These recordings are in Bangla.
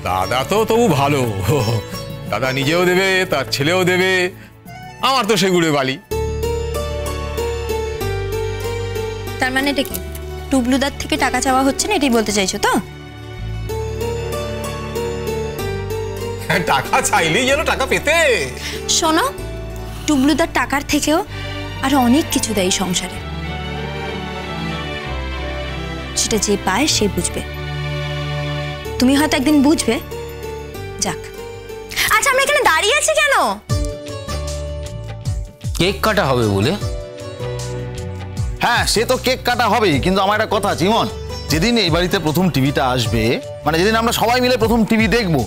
দাদা তো তবু ভালো, দাদা নিজেও দেবে, তার ছেলেও দেবে, আমার তো সেগুড়ে বালি। তার মানে এটা কি টুবলুদার থেকে টাকা চাওয়া হচ্ছে না, এটাই বলতে চাইছো তো? টাকা চাইলেই যেন টাকা পেতে। শোনো, টুবলুদার টাকার থেকেও আরো অনেক কিছু দেয় সংসারে, সেটা যে পায় সে বুঝবে। তুমি হয়তো একদিন বুঝবে। যাক, আচ্ছা আমরা এখানে দাঁড়িয়ে আছি কেন? কেক কাটা হবে বলে। হ্যাঁ, সে তো কেক কাটা হবেই, কিন্তু আমার একটা কথা আছে ইমন, যেদিন এই বাড়িতে প্রথম টিভিটা আসবে, মানে যেদিন আমরা সবাই মিলে প্রথম টিভি দেখবো,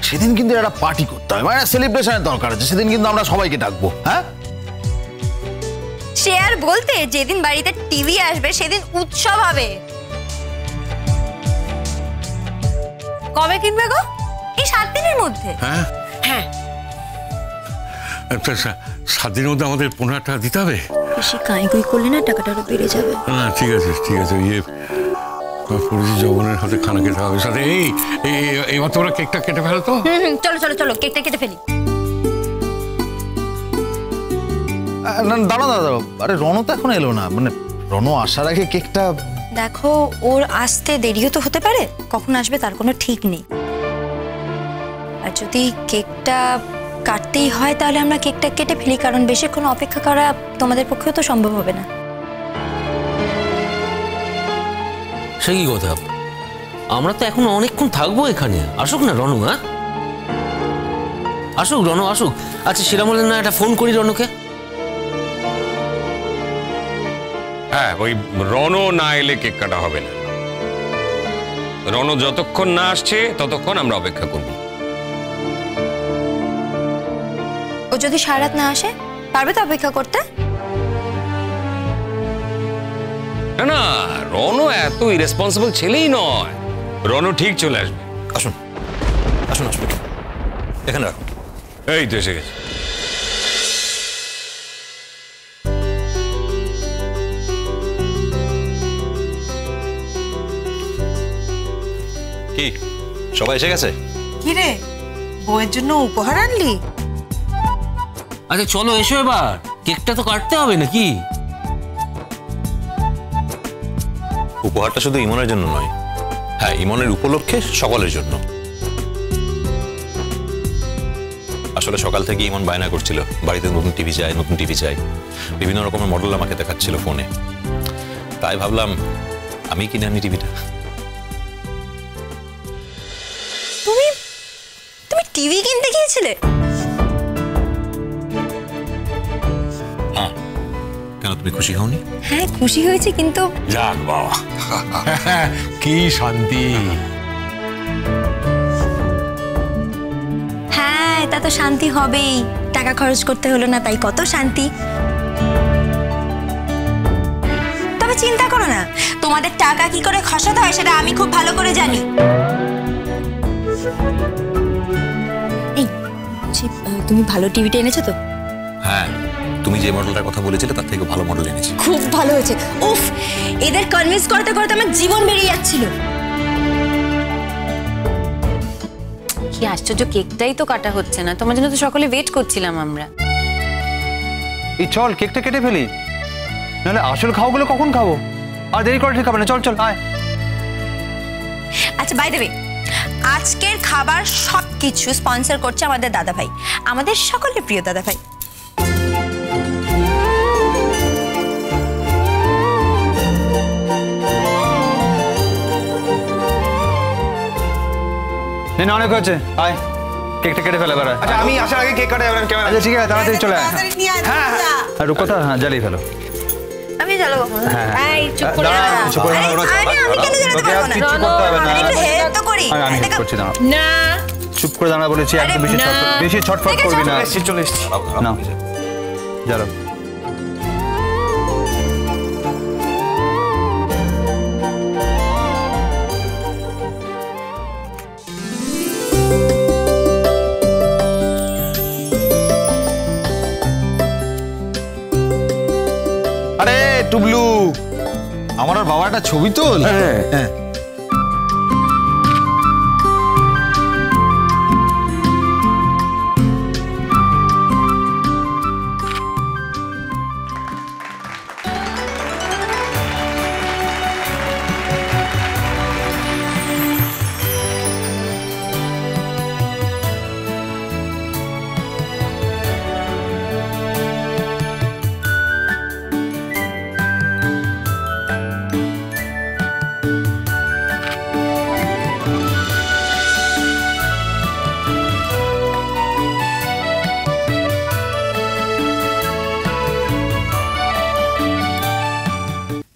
সেদিন কিন্তু একটা পার্টি করতে হবে, মানে সেলিব্রেশনের দরকার আছে। সেদিন কিন্তু আমরা সবাইকে ডাকবো। হ্যাঁ, সে আর বলতে, যেদিন বাড়িতে টিভি আসবে সেদিন উৎসব হবে। কবে কিনবে গো? এই 7 দিনের মধ্যে। হ্যাঁ হ্যাঁ, 7 দিনের মধ্যে আমাদের 15,000 টাকা দিতে হবে। বেশি কাঁই করলে না টাকাটা আরো বেড়ে যাবে। হ্যাঁ ঠিক আছে ঠিক আছে। পরিচিত জগনের হাতে খানা খেতে হবে সাথে। এইবার তোমরা কেকটা কেটে ফেলো তো। চলো চলো চলো, কেকটা কেটে ফেলি। দাঁড়া দাঁড়া, আরে রনো তো এখন এলো না, মানে রনো আসার আগে কেকটা। দেখো, ওর আসতে দেরিও তো হতে পারে, কখন আসবে তার কোনো ঠিক নেই। আর যদি কেকটা কাটতেই হয় তাহলে আমরা কেকটা কেটে ফেলি, কারণ বেশিক্ষণ অপেক্ষা করা তোমাদের পক্ষেও তো সম্ভব হবে না। সে কি কথা? আমরা তো এখন অনেকক্ষণ থাকবো এখানে। আসুক না রনু। হ্যাঁ আসুক, রনু আসুক। আচ্ছা সেটা বললেন না, একটা ফোন করি রনুকে। হ্যাঁ, ওই রনো না এলে কেক কাটা হবে না। রনো যতক্ষণ না আসছে ততক্ষণ আমরা অপেক্ষা করব। ও যদি সারা রাত না আসে, পারবে তো অপেক্ষা করতে? না না, রনো এত ইরেসপন্সিবল ছেলেই নয়, রনো ঠিক চলে আসবে। আসুন আসুন আসুন, এখানে রাখুন। এই তো এসে গেছে। কি সবাই এসে গেছে? কি রে, বউয়ের জন্য উপহার আনলি? আচ্ছা চলো এসো, এবার কেকটা তো কাটতে হবে নাকি? উপহারটা শুধু ইমনের জন্য নয়, হ্যাঁ ইমনের উপলক্ষে সকলের জন্য। আসলে সকাল থেকে ইমন বায়না করছিল বাড়িতে নতুন টিভি চাই, নতুন টিভি চাই। বিভিন্ন রকমের মডেল আমাকে দেখাচ্ছিল ফোনে, তাই ভাবলাম আমি কিনে আনি টিভিটা। তুমি তুমি টিভি কিনতে গিয়েছিলে? হ্যাঁ, কেন তুমি খুশি হওনি? হ্যাঁ খুশি হয়েছে, কিন্তু যাক বাবা, কি শান্তি। হ্যাঁ তা তো শান্তি হবেই, টাকা খরচ করতে হলো না, তাই কত শান্তি। তবে চিন্তা করো না, তোমাদের টাকা কি করে খসাতে হয় সেটা আমি খুব ভালো করে জানি। এই তুমি ভালো টিভিটা এনেছো তো? হ্যাঁ, তুমি যে মডেলটার কথা বলেছিলে তার থেকে ভালো মডেল এনেছি। খুব ভালো হয়েছে। উফ, এদের কনভিন্স করতে করতে আমার জীবন বেরিয়ে যাচ্ছিল। কি আশ্চর্য, কেকটাই তো কাটা হচ্ছে না। তোমার জন্য তো সকলে ওয়েট করছিলাম আমরা। এই চল কেকটা কেটে ফেলি, নাহলে আসল খাওয়াগুলো কখন খাবো? আর দেরি করে ঠিক হবে না, চল চল আয়। আচ্ছা বাই দ্য ওয়ে, আজকের খাবার সবকিছু স্পন্সর করছে আমাদের দাদা ভাই, আমাদের সকলের প্রিয় দাদা ভাই। অনেক হয়েছে, আয় কেকটা কেটে ফেলে বেড়ায়। আচ্ছা আমি আসার আগে কেক কাটা যাবেন কেমন? আচ্ছা ঠিক আছে, তাড়াতাড়ি চলে আয়। আর কথা, হ্যাঁ জ্বালিয়ে ফেলো। আমি জ্বালাবো? এই চুপ করে দাঁড়া, দাঁড়া। চুপ করে দাঁড়া। আরে আমি কেন জ্বালাতে পারবো না? কিচ্ছু করতে হবে না, একটু হেল্প তো করি। আমি হেল্প করছি, দাঁড়া। না চুপ করে দাঁড়া বলেছি, একদম বেশি ছটফট করবি না। চলে এসছি। না জ্বালো। আরে টুবলু, আমার আর বাবা একটা ছবি তোল। হ্যাঁ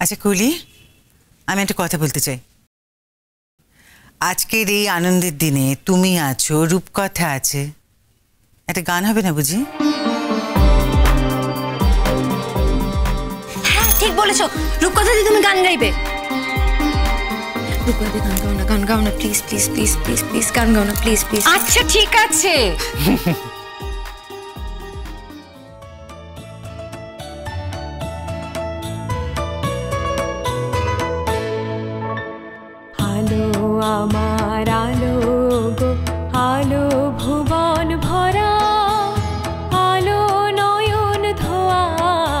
আচ্ছা কুলি, আমি একটা কথা বলতে চাই। আজকের এই আনন্দের দিনে তুমি আছো, রূপকথা আছে, একটা গান হবে না বুঝি? হ্যাঁ ঠিক বলেছো, রূপকথা দিয়ে তুমি গান গাইবে। রূপকথা দিয়ে গান গাও না, গান গাও না please please please please please, গান গাও না প্লিজ প্লিজ। আচ্ছা ঠিক আছে। আলো আমার আলো গো, আলো ভুবন ভরা, আলো নয়ন ধোয়া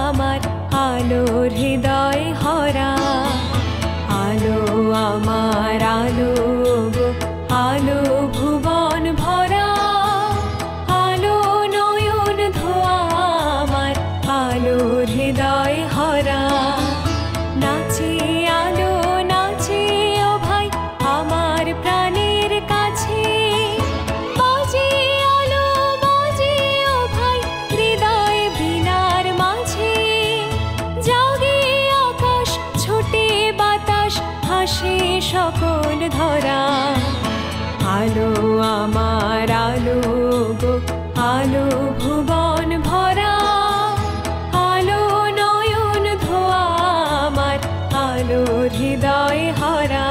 আমার, আলো হৃদয় হরা। আলো আমার আলো গো, আলো ভুবন ভরা, আলো নয়ন ধোয়া আমার, আলো হৃদয় হরা। নাচে আলো নাচে ও ভাই আমার প্রাণের কাছে, বাজে আলো বাজে ও ভাই হৃদয় বীণার মাঝে। জাগে আকাশ ছোটে বাতাস, হাসে সকল ধরা। আলো আমার আলো গো, আলো ভুবন ভরা, আলো নয়ন ধোয়া আমার, আলো হৃদয় হরা।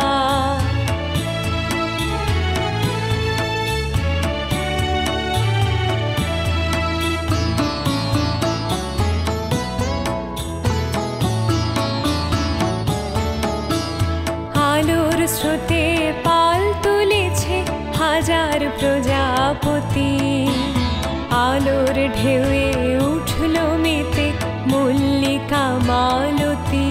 আলোর স্রোতে পাল তুলেছে হাজার প্রজাপতি, আলোর ঢেউয়ে উঠল মেতে মল্লিকা মালতী।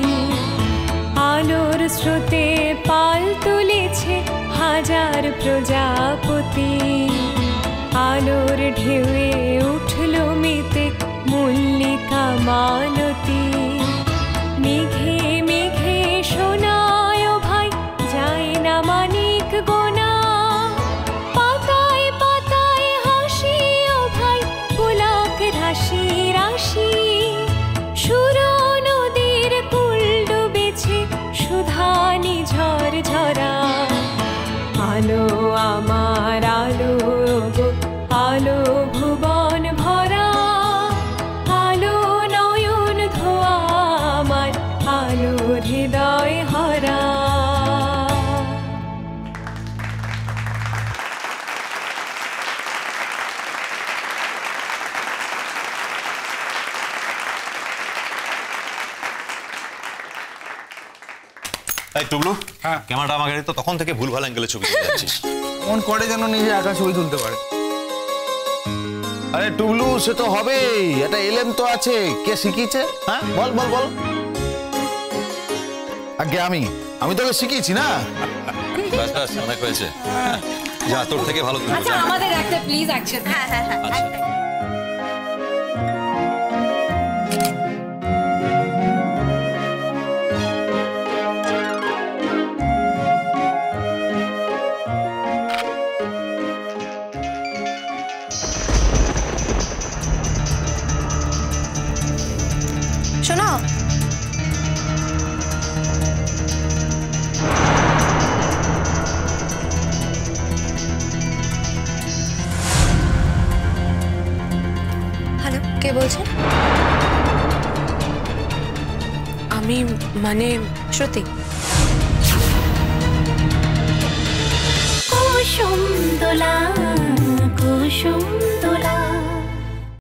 আলোর স্রোতে পাল তুলেছে হাজার প্রজাপতি, আলোর ঢেউয়ে উঠল মেতে মল্লিকা মালতী। মেঘে মেঘে শোনায় ভাই যায় না মানিক গোনা, পাতায় পাতায় হাসি ও ভাই পুলক রাশি রাশি। সুর নদীর কুল ডুবেছে সুধানি ঝড় ঝরা। আলো আমার আলো গো, আলো ভুবন ভরা, আলো নয়ন ধোয়া আমার, আলো হৃদয় হরা। তাই টুবলু, ক্যামেরাটা আমাকে তো তখন থেকে ভুলভাল অ্যাঙ্গেলে ছবি তুলে যাচ্ছিস। মন করে যেন নিজে একা ছবি তুলতে পারে। আরে টুবলু, সে তো হবেই, এটা এলেম তো আছে। কে শিখিয়েছে? হ্যাঁ বল বল বল। আগে আমি তোকে শিখিয়েছি না। ব্যাস ব্যাস, অনেক হয়েছে। যা, তোর থেকে ভালো তুলবি। আচ্ছা আমাদের একটা প্লিজ অ্যাকশন। হ্যাঁ হ্যাঁ হ্যাঁ। শোনো, হ্যালো, কে বলছেন? আমি মানে শ্রুতি। কুসুম দোলা কুসুম